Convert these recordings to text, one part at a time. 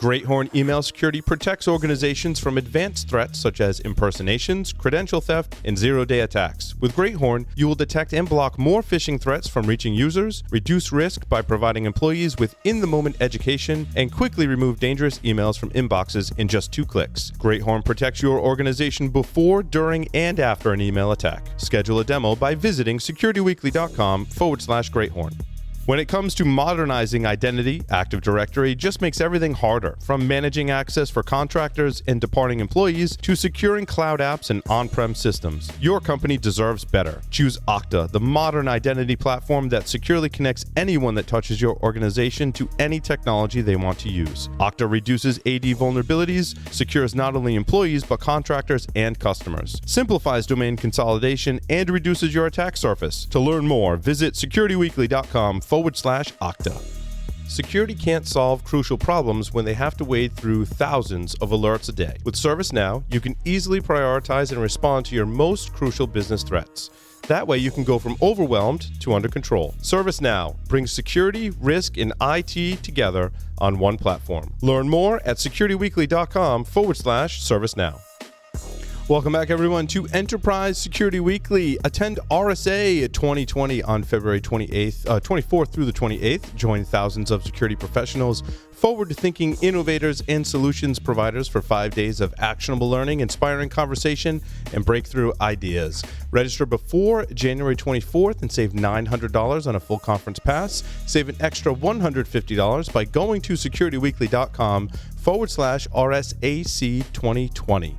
Greathorn Email Security protects organizations from advanced threats such as impersonations, credential theft, and zero-day attacks. With Greathorn, you will detect and block more phishing threats from reaching users, reduce risk by providing employees with in-the-moment education, and quickly remove dangerous emails from inboxes in just 2 clicks. Greathorn protects your organization before, during, and after an email attack. Schedule a demo by visiting securityweekly.com/Greathorn. When it comes to modernizing identity, Active Directory just makes everything harder, from managing access for contractors and departing employees to securing cloud apps and on-prem systems. Your company deserves better. Choose Okta, the modern identity platform that securely connects anyone that touches your organization to any technology they want to use. Okta reduces AD vulnerabilities, secures not only employees but contractors and customers, simplifies domain consolidation, and reduces your attack surface. To learn more, visit securityweekly.com/Okta. Security can't solve crucial problems when they have to wade through thousands of alerts a day. With ServiceNow, you can easily prioritize and respond to your most crucial business threats. That way you can go from overwhelmed to under control. ServiceNow brings security, risk, and IT together on one platform. Learn more at securityweekly.com/ServiceNow. Welcome back, everyone, to Enterprise Security Weekly. Attend RSA 2020 on February 24th through the 28th. Join thousands of security professionals, forward-thinking innovators, and solutions providers for 5 days of actionable learning, inspiring conversation, and breakthrough ideas. Register before January 24th and save $900 on a full conference pass. Save an extra $150 by going to securityweekly.com/RSAC 2020.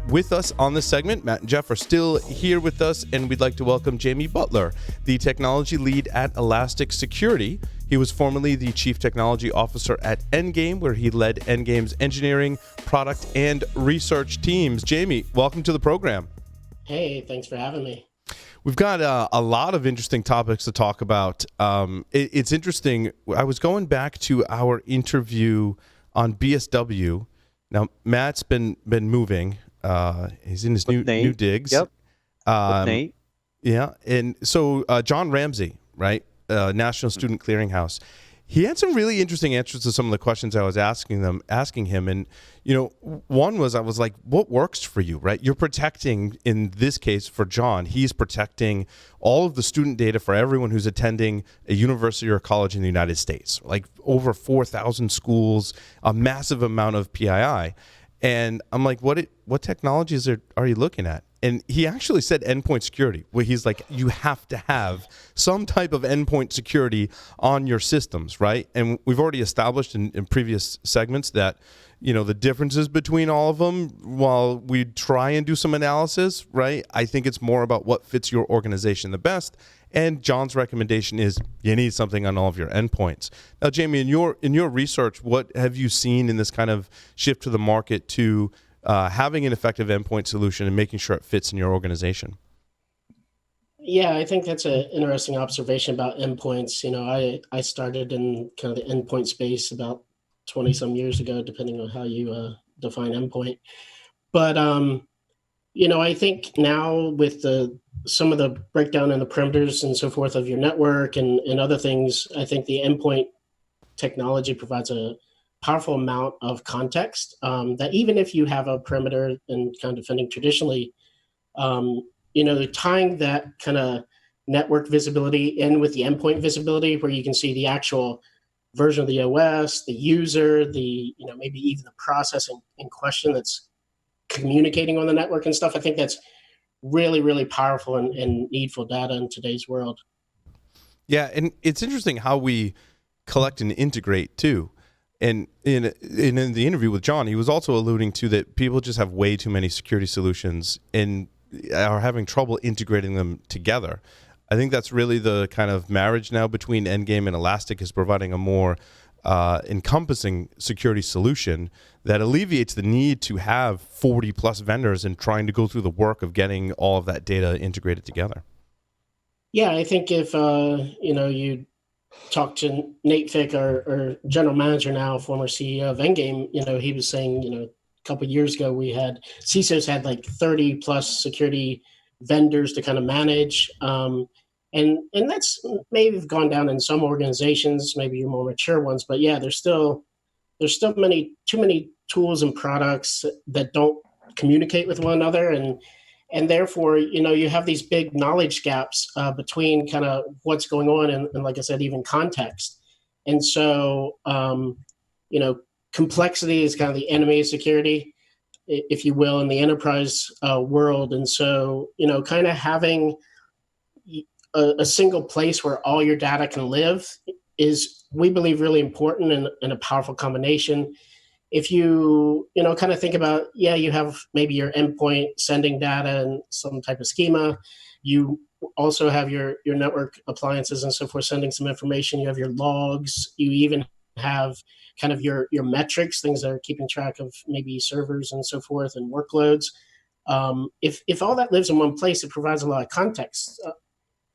With us on this segment, Matt and Jeff are still here with us, and we'd like to welcome Jamie Butler, the technology lead at Elastic Security. He was formerly the chief technology officer at Endgame, where he led Endgame's engineering, product, and research teams. Jamie, welcome to the program. Hey, thanks for having me. We've got a lot of interesting topics to talk about. It's interesting. I was going back to our interview on BSW. Now, Matt's been moving. He's in his new digs. Yep. With Nate. Yeah. And so John Ramsey, right? National Student Clearinghouse. He had some really interesting answers to some of the questions I was asking him. And, one was, I was like, what works for you, right? You're protecting, in this case for John, he's protecting all of the student data for everyone who's attending a university or college in the United States, like over 4,000 schools, a massive amount of PII. And I'm like, what technologies are you looking at? And he actually said endpoint security, where he's like, you have to have some type of endpoint security on your systems, right? And we've already established in previous segments that, the differences between all of them, while we try and do some analysis, right? I think it's more about what fits your organization the best. And John's recommendation is you need something on all of your endpoints. Now, Jamie, in your research, what have you seen in this kind of shift to the market to having an effective endpoint solution and making sure it fits in your organization? Yeah, I think that's an interesting observation about endpoints. I started in kind of the endpoint space about 20 some years ago, depending on how you define endpoint. But, I think now with some of the breakdown in the perimeters and so forth of your network and other things, I think the endpoint technology provides a powerful amount of context that even if you have a perimeter and kind of defending traditionally, tying that kind of network visibility in with the endpoint visibility, where you can see the actual version of the OS, the user, maybe even the process in question that's communicating on the network and stuff. I think that's really, really powerful and needful data in today's world. Yeah, and it's interesting how we collect and integrate too. And in the interview with John, he was also alluding to that people just have way too many security solutions and are having trouble integrating them together. I think that's really the kind of marriage now between Endgame and Elastic, is providing a more encompassing security solution that alleviates the need to have 40 plus vendors and trying to go through the work of getting all of that data integrated together. Yeah, I think if you talk to Nate Fick, our general manager now, former CEO of Endgame, he was saying, a couple of years ago, CSIS had like 30 plus security vendors to kind of manage. And that's maybe gone down in some organizations, maybe your more mature ones, but yeah, there's still there's still too many tools and products that don't communicate with one another, and therefore, you have these big knowledge gaps between kind of what's going on and, like I said, even context. And so, complexity is kind of the enemy of security, if you will, in the enterprise world. And so, kind of having a single place where all your data can live is, we believe, really important and a powerful combination. If you kind of think about, you have maybe your endpoint sending data and some type of schema. You also have your network appliances and so forth sending some information. You have your logs. You even have kind of your metrics, things that are keeping track of maybe servers and so forth and workloads. If all that lives in one place, it provides a lot of context.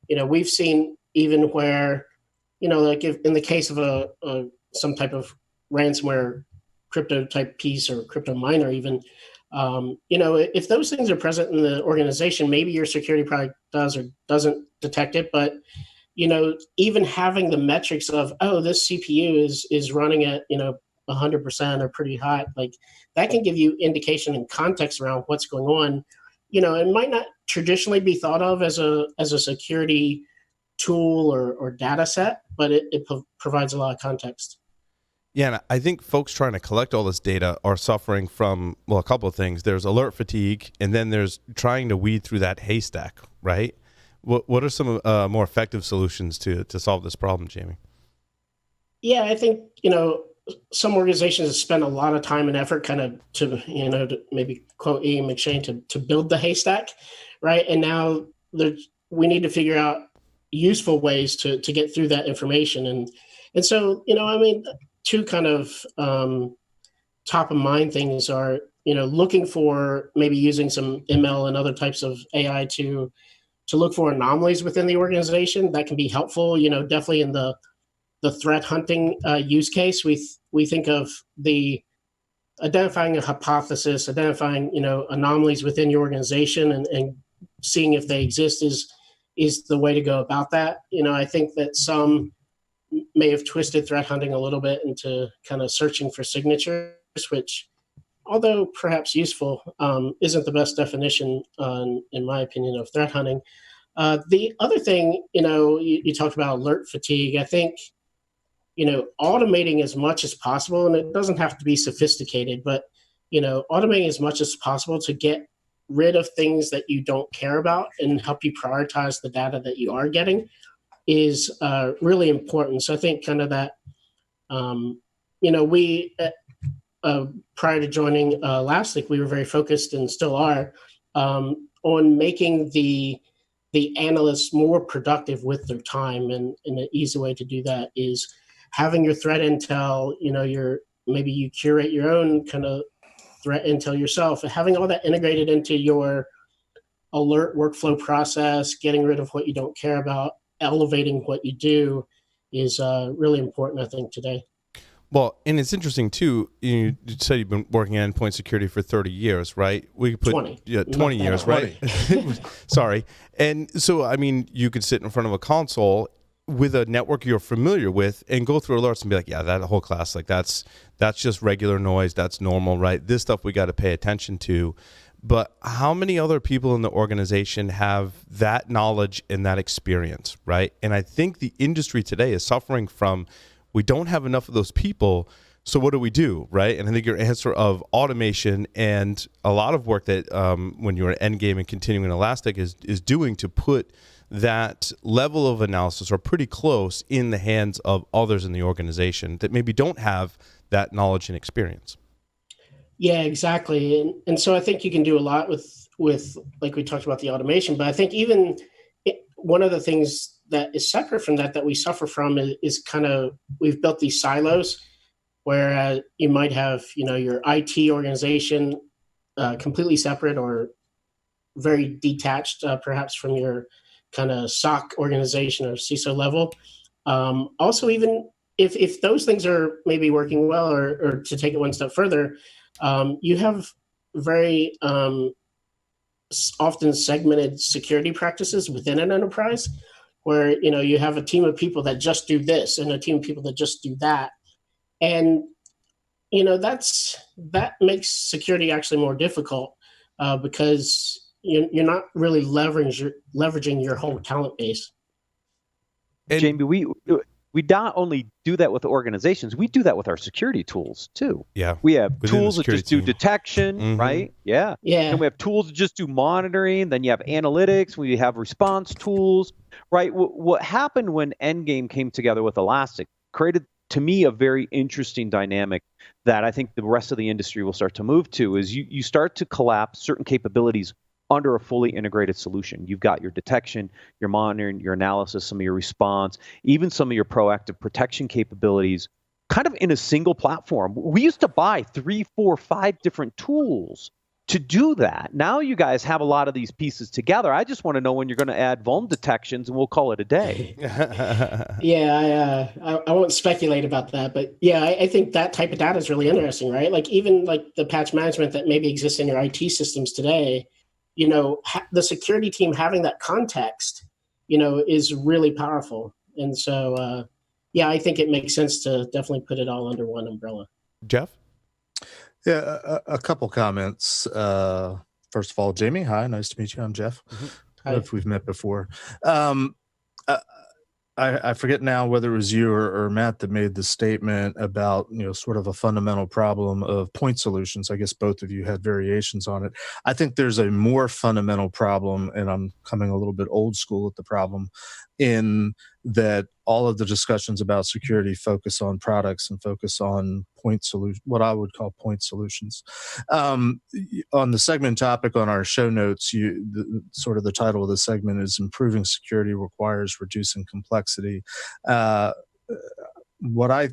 We've seen even where, like if in the case of some type of ransomware crypto type piece or crypto miner even, if those things are present in the organization, maybe your security product does or doesn't detect it. But, even having the metrics of, oh, this CPU is running at, 100% or pretty hot, like that can give you indication and context around what's going on. It might not traditionally be thought of as a security tool or data set, but it provides a lot of context. Yeah, and I think folks trying to collect all this data are suffering from, a couple of things. There's alert fatigue, and then there's trying to weed through that haystack, right? What are some more effective solutions to solve this problem, Jamie? Yeah, I think, some organizations have spent a lot of time and effort kind of to maybe quote Ian McShane to build the haystack, right? And now we need to figure out useful ways to get through that information. And so, two kind of top of mind things are, looking for maybe using some ML and other types of AI to look for anomalies within the organization. That can be helpful, definitely in the threat hunting use case. We think of the identifying a hypothesis, identifying, anomalies within your organization and seeing if they exist is the way to go about that. I think that some may have twisted threat hunting a little bit into kind of searching for signatures, which, although perhaps useful, isn't the best definition, in my opinion, of threat hunting. The other thing, you talked about alert fatigue. I think, automating as much as possible, and it doesn't have to be sophisticated, but, automating as much as possible to get rid of things that you don't care about and help you prioritize the data that you are getting is really important. So I think kind of that, we, prior to joining Elastic, we were very focused and still are on making the analysts more productive with their time. And an easy way to do that is having your threat intel, maybe you curate your own kind of threat intel yourself, and having all that integrated into your alert workflow process, getting rid of what you don't care about, elevating what you do is really important, I think, today. Well, and it's interesting too. You said you've been working in endpoint security for 30 years, right? We could put 20 years, right? Sorry. And so, you could sit in front of a console with a network you're familiar with and go through alerts and be like, yeah, that whole class, like that's just regular noise. That's normal, right? This stuff we got to pay attention to. But how many other people in the organization have that knowledge and that experience, right? And I think the industry today is suffering from, we don't have enough of those people. So what do we do, right? And I think your answer of automation and a lot of work that when you're at Endgame and continuing Elastic is doing to put that level of analysis or pretty close in the hands of others in the organization that maybe don't have that knowledge and experience. Yeah, exactly. And so I think you can do a lot with like we talked about the automation, but I think even one of the things that is separate from that we suffer from is kind of, we've built these silos where you might have, your IT organization completely separate or very detached, perhaps from your kind of SOC organization or CISO level. Also, even if those things are maybe working well, or to take it one step further, you have very often segmented security practices within an enterprise where, you have a team of people that just do this and a team of people that just do that. And that makes security actually more difficult because you're not really leveraging your whole talent base. And Jamie, we not only do that with organizations, we do that with our security tools too. yeah, We have within the tools that just do security team. detection, right? Yeah. Yeah. And we have tools that just do monitoring. Then you have analytics. We have response tools, right? What happened when Endgame came together with Elastic created, to me, a very interesting dynamic that I think the rest of the industry will start to move to is you start to collapse certain capabilities under a fully integrated solution. You've got your detection, your monitoring, your analysis, some of your response, even some of your proactive protection capabilities kind of in a single platform. We used to buy 3, 4, 5 different tools to do that. Now you guys have a lot of these pieces together. I just want to know when you're going to add vuln detections and we'll call it a day. Yeah, I won't speculate about that, but yeah, I think that type of data is really interesting, right? Like even like the patch management that maybe exists in your IT systems today, the security team having that context, is really powerful. And so, yeah, I think it makes sense to definitely put it all under one umbrella. Jeff? Yeah, a couple comments. First of all, Jamie, hi, nice to meet you. I'm Jeff. I don't know if we've met before. I forget now whether it was you or Matt that made the statement about, sort of a fundamental problem of point solutions. I guess both of you had variations on it. I think there's a more fundamental problem, and I'm coming a little bit old school at the problem, in that all of the discussions about security focus on products and focus on point solution, what I would call point solutions. On the segment topic on our show notes, sort of the title of the segment is "Improving Security Requires Reducing Complexity." What I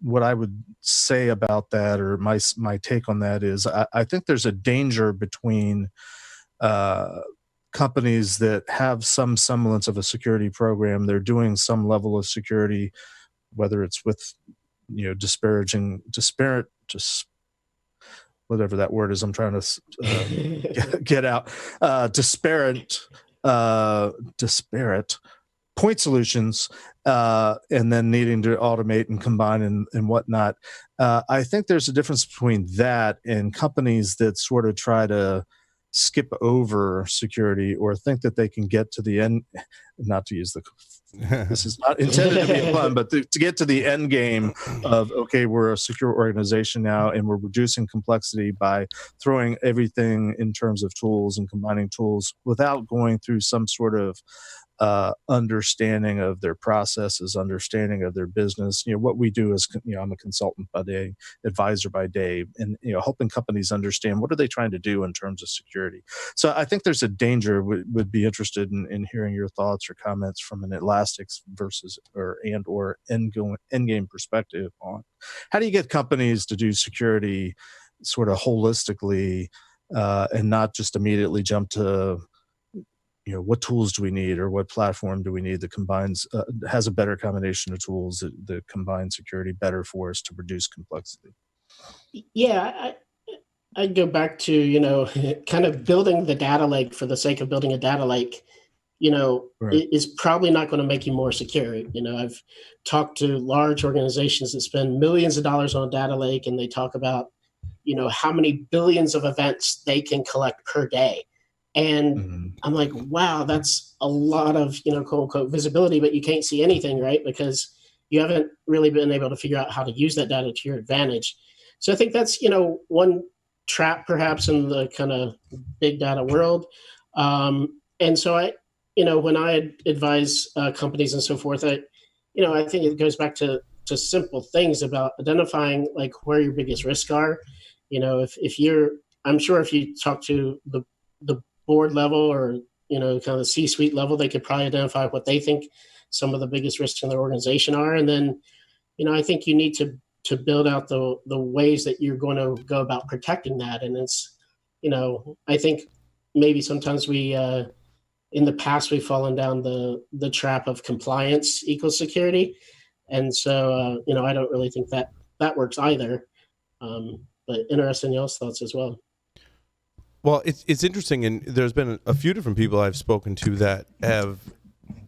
would say about that, or my take on that, is I think there's a danger between companies that have some semblance of a security program. They're doing some level of security, whether it's with, disparate, whatever that word is I'm trying to get out, disparate point solutions, and then needing to automate and combine and whatnot. I think there's a difference between that and companies that sort of try to skip over security or think that they can get to the end, not to use this is not intended to be a pun, but to get to the end game of, okay, we're a secure organization now and we're reducing complexity by throwing everything in terms of tools and combining tools without going through some sort of understanding of their processes, understanding of their business. What we do is, I'm a consultant by day, advisor by day, and, helping companies understand what are they trying to do in terms of security. So I think there's a danger. Would be interested in hearing your thoughts or comments from an Elastic's versus or endgame perspective on how do you get companies to do security sort of holistically, and not just immediately jump to, what tools do we need or what platform do we need that combines, has a better combination of tools that combine security better for us to reduce complexity. Yeah, I'd go back to, kind of building the data lake for the sake of building a data lake, Right. is probably not going to make you more secure. I've talked to large organizations that spend millions of dollars on a data lake, and they talk about, how many billions of events they can collect per day. And I'm like, wow, that's a lot of, quote unquote visibility, but you can't see anything, right? Because you haven't really been able to figure out how to use that data to your advantage. So I think that's, one trap perhaps in the kind of big data world. And so when I advise companies and so forth, I think it goes back to simple things about identifying like where your biggest risks are. I'm sure if you talk to the board level or, kind of the C-suite level, they could probably identify what they think some of the biggest risks in their organization are. And then, I think you need to build out the ways that you're going to go about protecting that. And it's, I think maybe sometimes we, in the past, we've fallen down the trap of compliance equals security. And so, I don't really think that works either. But interested in y'all's thoughts as well. Well, it's interesting, and there's been a few different people I've spoken to that have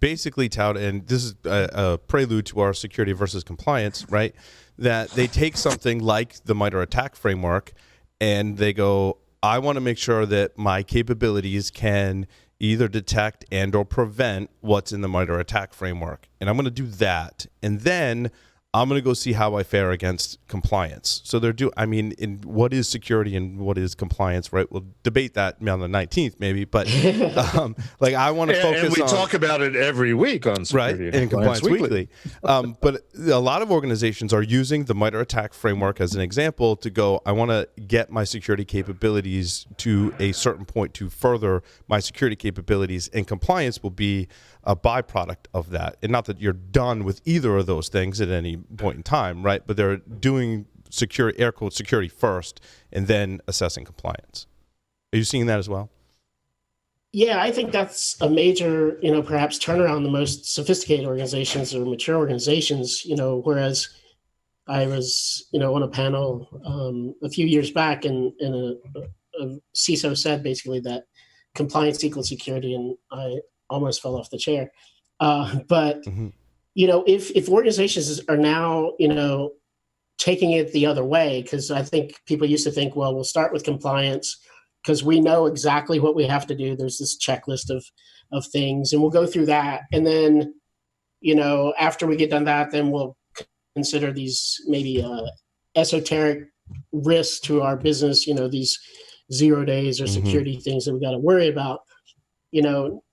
basically tout, and this is a prelude to our security versus compliance, right? That they take something like the MITRE ATT&CK framework and they go, I want to make sure that my capabilities can either detect and or prevent what's in the MITRE ATT&CK framework. And I'm going to do that. And then I'm going to go see how I fare against compliance. So in what is security and what is compliance, right? We'll debate that on the 19th maybe, but I want to focus on... And we talk about it every week on Security right, and Compliance Weekly. But a lot of organizations are using the MITRE ATT&CK framework as an example to go, I want to get my security capabilities to a certain point to further my security capabilities, and compliance will be a byproduct of that. And not that you're done with either of those things at any point in time, right? But they're doing security, air quote, security first, and then assessing compliance. Are you seeing that as well? Yeah, I think that's a major, perhaps turnaround. The most sophisticated organizations or mature organizations, whereas I was, on a panel a few years back, and a CISO said basically that compliance equals security, and I almost fell off the chair. But if organizations are now, taking it the other way, because I think people used to think, well, we'll start with compliance because we know exactly what we have to do. There's this checklist of things, and we'll go through that. And then, after we get done that, then we'll consider these maybe esoteric risks to our business, these 0 days or security things that we got to worry about.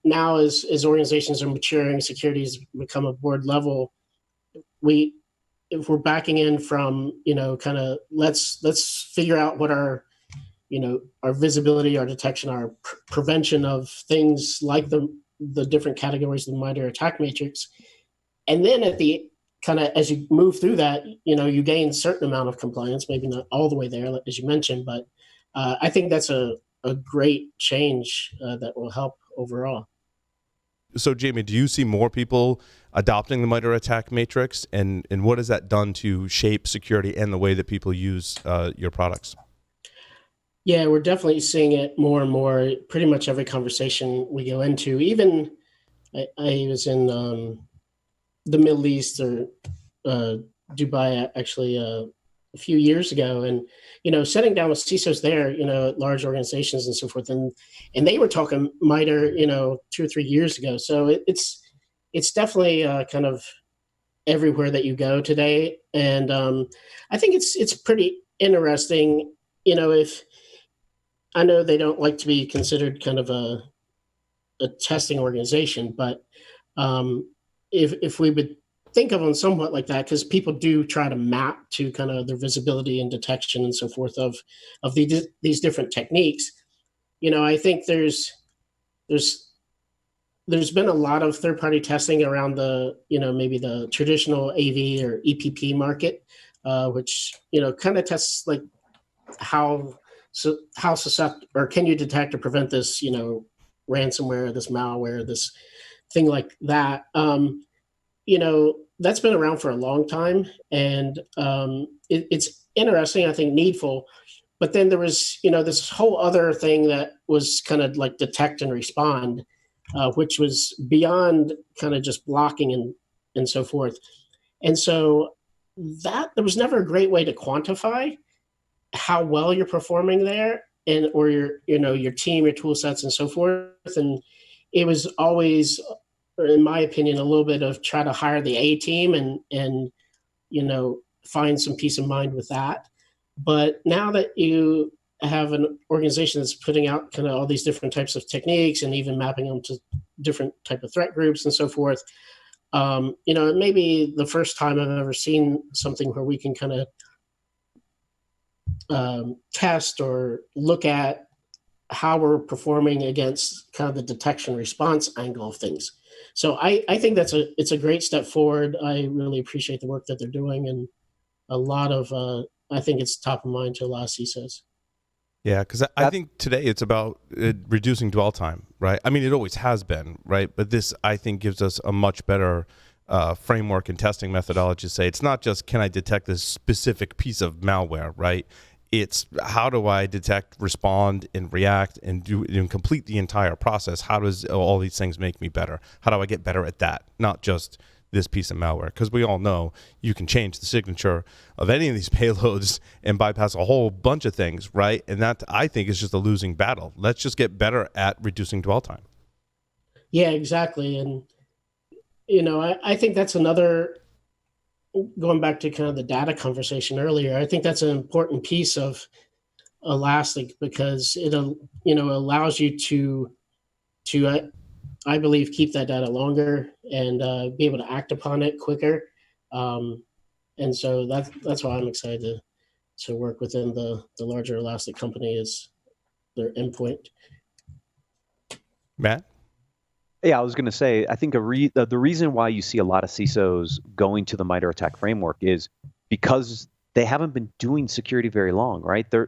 Now as organizations are maturing, security has become a board level. If we're backing in from, kind of let's figure out what our visibility, our detection, our prevention of things like the different categories of the MITRE ATT&CK matrix. And then at the kind of, as you move through that, you gain a certain amount of compliance, maybe not all the way there, as you mentioned, but I think that's a great change that will help overall. So, Jamie, do you see more people adopting the MITRE ATT&CK matrix, and what has that done to shape security and the way that people use your products? Yeah, we're definitely seeing it more and more. Pretty much every conversation we go into, even I was in the Middle East or Dubai actually a few years ago, and sitting down with CISOs there, large organizations and so forth, and they were talking MITRE, 2 or 3 years ago. So it's definitely kind of everywhere that you go today, and I think it's pretty interesting. If I know they don't like to be considered kind of a testing organization, but if we would think of them somewhat like that, because people do try to map to kind of their visibility and detection and so forth of these different techniques. I think there's been a lot of third-party testing around the, maybe the traditional AV or EPP market, which, kind of tests like how susceptible, or can you detect or prevent this, ransomware, this malware, this thing like that. That's been around for a long time, and it's interesting, I think needful. But then there was, this whole other thing that was kind of like detect and respond, which was beyond kind of just blocking and so forth. And so that there was never a great way to quantify how well you're performing there, and or your team, your tool sets, and so forth. And it was always, in my opinion, a little bit of try to hire the A team and find some peace of mind with that. But now that you have an organization that's putting out kind of all these different types of techniques and even mapping them to different type of threat groups and so forth, it may be the first time I've ever seen something where we can kind of test or look at how we're performing against kind of the detection response angle of things. So I think it's a great step forward. I really appreciate the work that they're doing, and a lot of I think it's top of mind to a lot of CISOs. Yeah, because I think today it's about reducing dwell time, right? I mean, it always has been, right? But this, I think, gives us a much better framework and testing methodology to say it's not just can I detect this specific piece of malware, right? It's how do I detect, respond, and react and do and complete the entire process? How does all these things make me better? How do I get better at that? Not just this piece of malware, because we all know you can change the signature of any of these payloads and bypass a whole bunch of things, right? And that, I think, is just a losing battle. Let's just get better at reducing dwell time. Yeah, exactly. And, I think that's another, going back to kind of the data conversation earlier, I think that's an important piece of Elastic, because it, allows you to I believe, keep that data longer and be able to act upon it quicker. And so that's why I'm excited to work within the larger Elastic company, is their endpoint. Matt? Yeah, I was going to say, I think the reason why you see a lot of CISOs going to the MITRE ATT&CK framework is because they haven't been doing security very long, right? The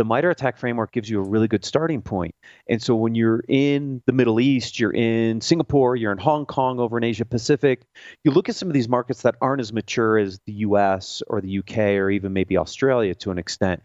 MITRE ATT&CK framework gives you a really good starting point. And so when you're in the Middle East, you're in Singapore, you're in Hong Kong, over in Asia Pacific, you look at some of these markets that aren't as mature as the US or the UK or even maybe Australia to an extent.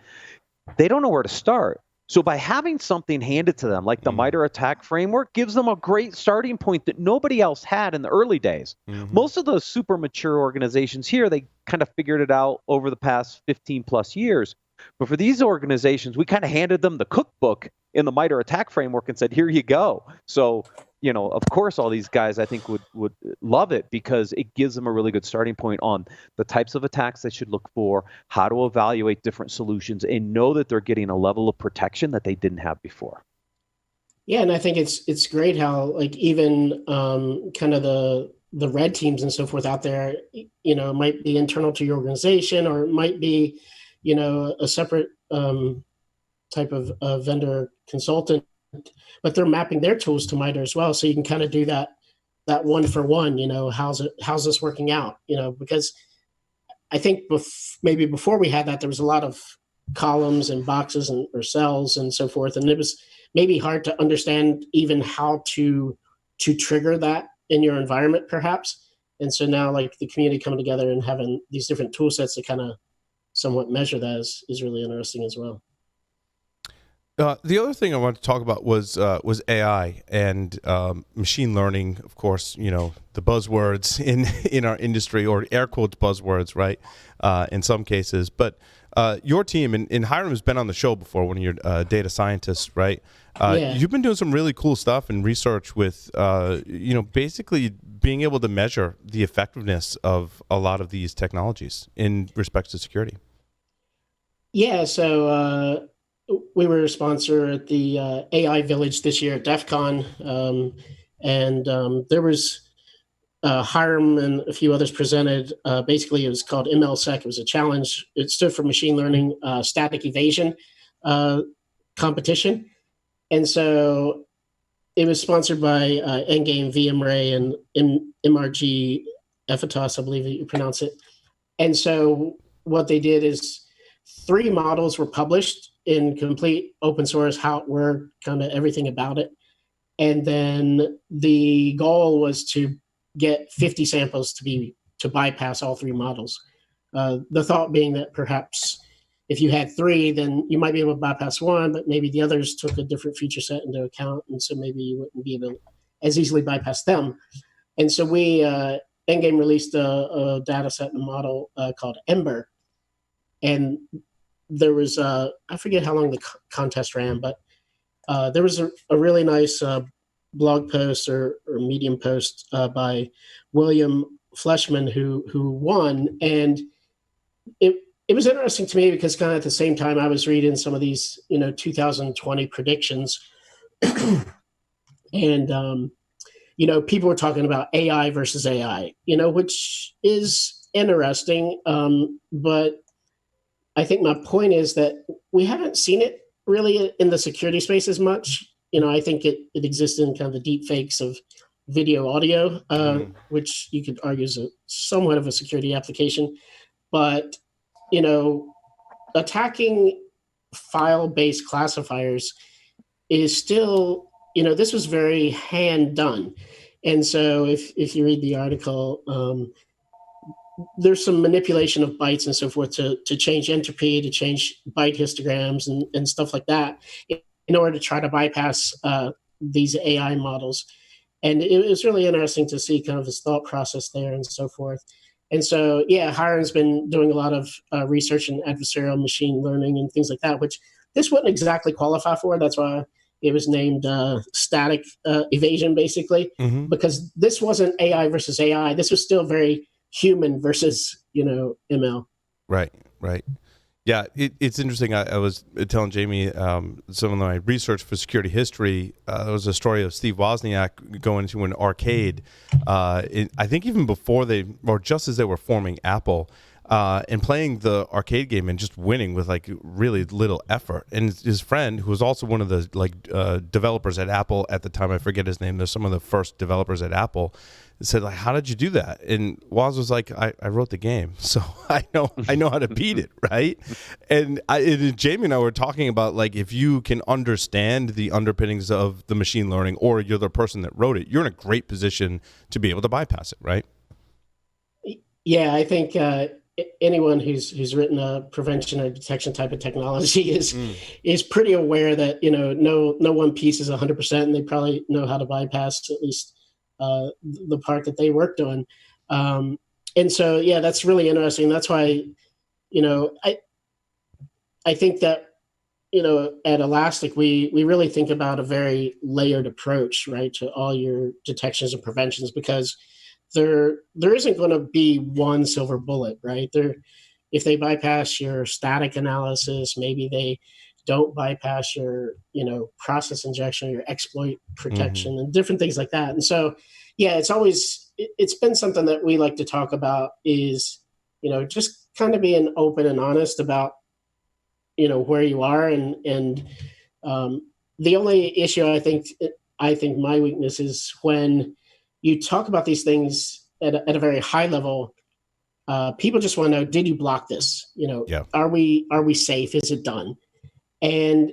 They don't know where to start. So by having something handed to them, like the MITRE ATT&CK framework, gives them a great starting point that nobody else had in the early days. Most of those super mature organizations here, they kind of figured it out over the past 15 plus years. But for these organizations, we kind of handed them the cookbook in the MITRE ATT&CK framework and said, here you go. So, of course, all these guys, I think, would love it, because it gives them a really good starting point on the types of attacks they should look for, how to evaluate different solutions, and know that they're getting a level of protection that they didn't have before. Yeah, and I think it's great how, like, even kind of the red teams and so forth out there, it might be internal to your organization, or it might be, a separate type of vendor consultant, but they're mapping their tools to MITRE as well. So you can kind of do that one for one, how's this working out? Because I think maybe before we had that, there was a lot of columns and boxes or cells and so forth. And it was maybe hard to understand even how to trigger that in your environment, perhaps. And so now, like, the community coming together and having these different tool sets to kind of somewhat measure that is really interesting as well. The other thing I wanted to talk about was AI and machine learning. Of course, the buzzwords in our industry, or air quotes buzzwords, right? In some cases, but your team and Hiram has been on the show before, one of your data scientists, right? Yeah. You've been doing some really cool stuff and research with, basically being able to measure the effectiveness of a lot of these technologies in respect to security. Yeah. So we were a sponsor at the AI Village this year at DEF CON, and there was Hiram and a few others presented. Basically, it was called MLSec. It was a challenge. It stood for Machine Learning Static Evasion competition. And so it was sponsored by Endgame, VMRay, and MRG Ephitos, I believe that you pronounce it. And so what they did is 3 models were published in complete open source, how it worked, kind of everything about it. And then the goal was to get 50 samples to bypass all 3 models. The thought being that perhaps if you had 3, then you might be able to bypass one, but maybe the others took a different feature set into account, and so maybe you wouldn't be able to as easily bypass them. And so we, Endgame released a data set and a model called Ember. And there was, I forget how long the contest ran, but there was a really nice blog post or Medium post by William Fleshman who won. And it was interesting to me because kind of at the same time I was reading some of these, 2020 predictions. And, people were talking about AI versus AI, which is interesting. But I think my point is that we haven't seen it really in the security space as much. I think it exists in kind of the deep fakes of video audio, which you could argue is somewhat of a security application. But, attacking file-based classifiers is still, this was very hand done. And so if you read the article, there's some manipulation of bytes and so forth to change entropy, to change byte histograms and stuff like that in order to try to bypass these AI models. And it was really interesting to see kind of his thought process there and so forth. And so, yeah, Hiram's been doing a lot of research in adversarial machine learning and things like that, which this wouldn't exactly qualify for. That's why it was named static evasion, basically, because this wasn't AI versus AI. This was still very human versus, ML. Right. Yeah, it's interesting. I was telling Jamie some of my research for security history. There was a story of Steve Wozniak going to an arcade. I think even before or just as they were forming Apple, and playing the arcade game and just winning with like really little effort. And his friend, who was also one of the developers at Apple at the time, I forget his name. There's some of the first developers at Apple. Said, like, how did you do that? And Woz was like, I wrote the game, so I know how to beat it, right? And Jamie and I were talking about, like, if you can understand the underpinnings of the machine learning, or you're the person that wrote it, you're in a great position to be able to bypass it, right? Yeah, I think anyone who's written a prevention or detection type of technology is pretty aware that no one piece is 100%, and they probably know how to bypass at least the part that they worked on. And so, yeah, that's really interesting. That's why, I think that, at Elastic, we really think about a very layered approach, right, to all your detections and preventions, because there isn't going to be one silver bullet, right? If they bypass your static analysis, maybe they don't bypass your, process injection, your exploit protection, and different things like that. And so, yeah, it's been something that we like to talk about is, just kind of being open and honest about, where you are. And the only issue I think my weakness is when you talk about these things at a very high level, people just want to know, did you block this? Yeah. Are we safe? Is it done? And,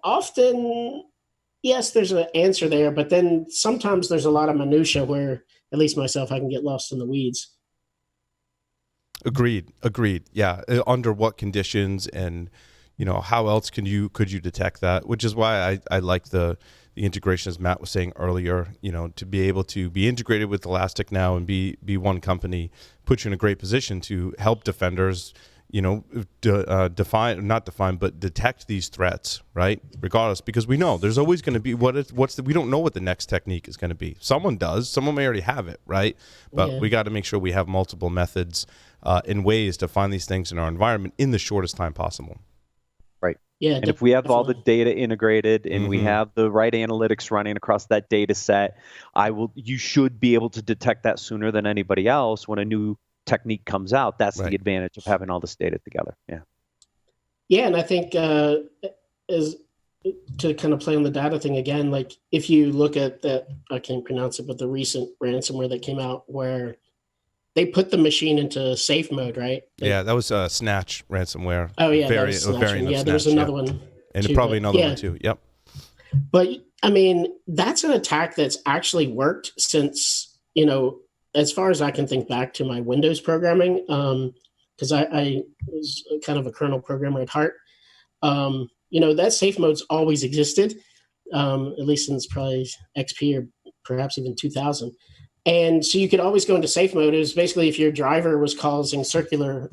often, yes, there's an answer there, but then sometimes there's a lot of minutia where, at least myself, I can get lost in the weeds. Agreed. Yeah. Under what conditions, and, how else could you detect that? Which is why I like the integration, as Matt was saying earlier, to be able to be integrated with Elastic now and be one company puts you in a great position to help defenders, detect these threats, right? Regardless, because we know there's always going to be we don't know what the next technique is going to be. Someone does, someone may already have it, right? But we got to make sure we have multiple methods and ways to find these things in our environment in the shortest time possible. Right. Yeah. And if we have all the data integrated and we have the right analytics running across that data set, you should be able to detect that sooner than anybody else when a new technique comes out. That's the advantage of having all this data together. Yeah, and I think is to kind of play on the data thing again, like if you look at that, I can't pronounce it, but the recent ransomware that came out where they put the machine into safe mode, right? That was Snatch Ransomware. Oh yeah, variant of Snatch, there's another one. And probably another one too. Yep. But I mean, that's an attack that's actually worked since, as far as I can think back to my Windows programming, because I was kind of a kernel programmer at heart. That safe mode's always existed, at least since probably XP or perhaps even 2000. And so you could always go into safe mode. It was basically if your driver was causing circular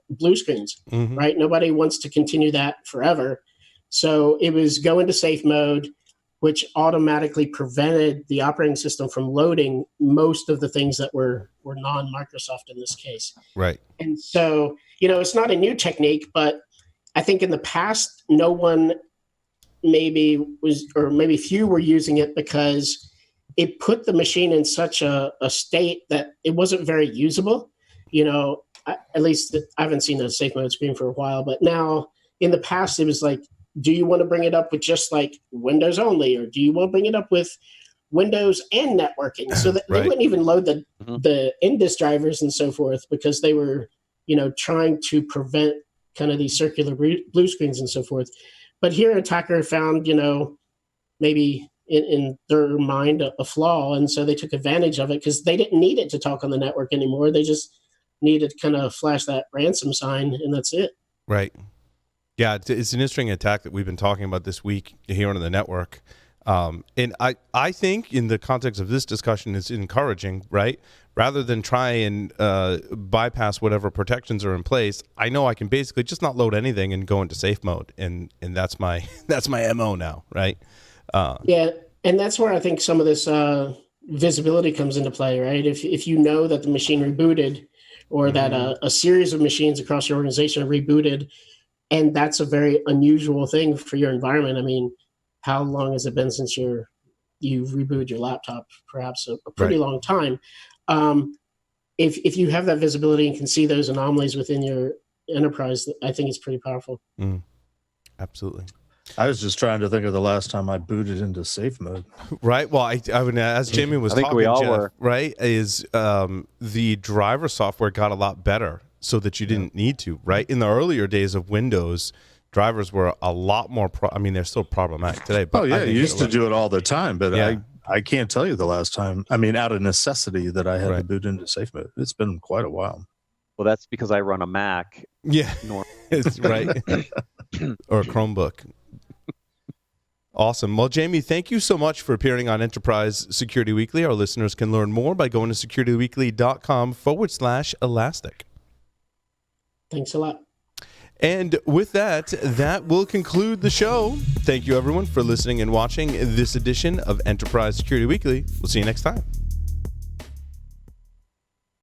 blue screens, right? Nobody wants to continue that forever. So it was go into safe mode, which automatically prevented the operating system from loading most of the things that were non-Microsoft in this case. Right. And so, it's not a new technique, but I think in the past, no one maybe few were using it because it put the machine in such a state that it wasn't very usable. At least I haven't seen a safe mode screen for a while, but now in the past, it was like, do you want to bring it up with just like Windows only, or do you want to bring it up with Windows and networking? So that they wouldn't even load the Indus drivers and so forth because they were, trying to prevent kind of these circular blue screens and so forth. But here, an attacker found, maybe in their mind a flaw, and so they took advantage of it because they didn't need it to talk on the network anymore. They just need to kind of flash that ransom sign, and that's it. Right. Yeah, it's an interesting attack that we've been talking about this week here on the network. And I think in the context of this discussion, it's encouraging, right? Rather than try and bypass whatever protections are in place, I know I can basically just not load anything and go into safe mode, and that's my MO now, right? Yeah, and that's where I think some of this visibility comes into play, right? If you know that the machine rebooted, or that a series of machines across your organization are rebooted, and that's a very unusual thing for your environment. I mean, how long has it been since you rebooted your laptop? Perhaps a pretty long time. If you have that visibility and can see those anomalies within your enterprise, I think it's pretty powerful. Absolutely. I was just trying to think of the last time I booted into safe mode. Right. Well, I would, as Jamie was talking, we all Jeff, were. right, is the driver software got a lot better so that you didn't need to, right? In the earlier days of Windows, drivers were a lot more, they're still problematic today. But You used to do it all the time, but Yeah. I can't tell you the last time, out of necessity, that I had to Right. boot into safe mode. It's been quite a while. Well, that's because I run a Mac. Yeah, Nor- it's right. Or a Chromebook. Awesome. Well, Jamie, thank you so much for appearing on Enterprise Security Weekly. Our listeners can learn more by going to securityweekly.com/elastic. Thanks a lot. And with that will conclude the show. Thank you, everyone, for listening and watching this edition of Enterprise Security Weekly. We'll see you next time.